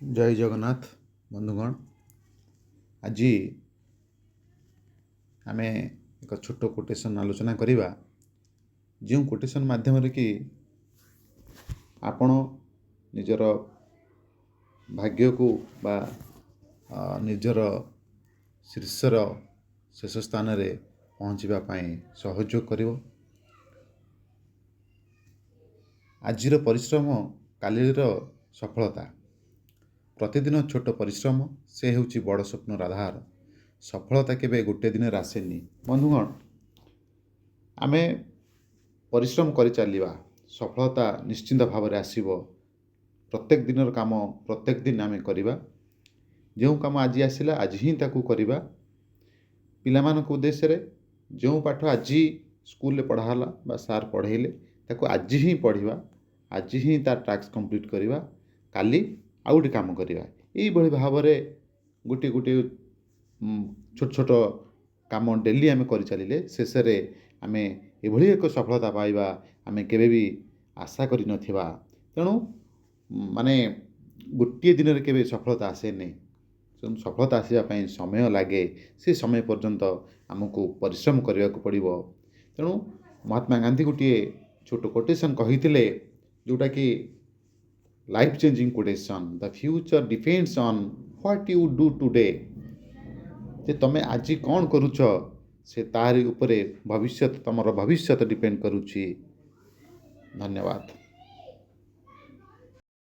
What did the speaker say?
जय जगन्नाथ बंधुगण। आज आम एक छोट कोटेशन आलोचना करवा जो कोटेशन माध्यम कि आपण निजर भाग्य को बा निजर शीर्षर शेष स्थान रे पहुँचापी सहयोग कर। आजिर परिश्रम कालीर सफलता। प्रतिदिन छोट परिश्रम से होची बड़ स्वप्नर आधार। सफलता केबे गोटे दिन आसेनी। बंधुगण, आमे परिश्रम कर चलिबा, सफलता निश्चिंत भाव में आसीबो। प्रत्येक दिन काम प्रत्येक दिन आमे करिबा। जो काम आज आसिला आज ही ताकू करिबा। पिलामानक उद्देश्य रे जो पाठ आज स्कूल रे पढ़ाला बा सार पढ़ेले ताकू आज ही पढ़िबा, आज ही तार टास्क कंप्लीट करिबा, काली आउ गोटे काम करवा। यही भाव में गोटे गोटे छोट छोट काम डेली आम कर चलिले शेष आम एभली एक सफलता पाइबा आम केबे भी आशा करि नथिबा। तेणु माने गोटे दिन रे केबे सफलता आसे नहीं। सफलता आसवाई समय लगे। से समय पर्यंत आमको परिश्रम करने को पड़ो। तेणु महात्मा गांधी गोटे छोट कोटेशन कही जोटा कि life changing quotation, the future depends on what you do today. जे तमे आज कौन करूछ से तारी उपरे भविष्य, तमर भविष्य डिपेंड करुछि। धन्यवाद।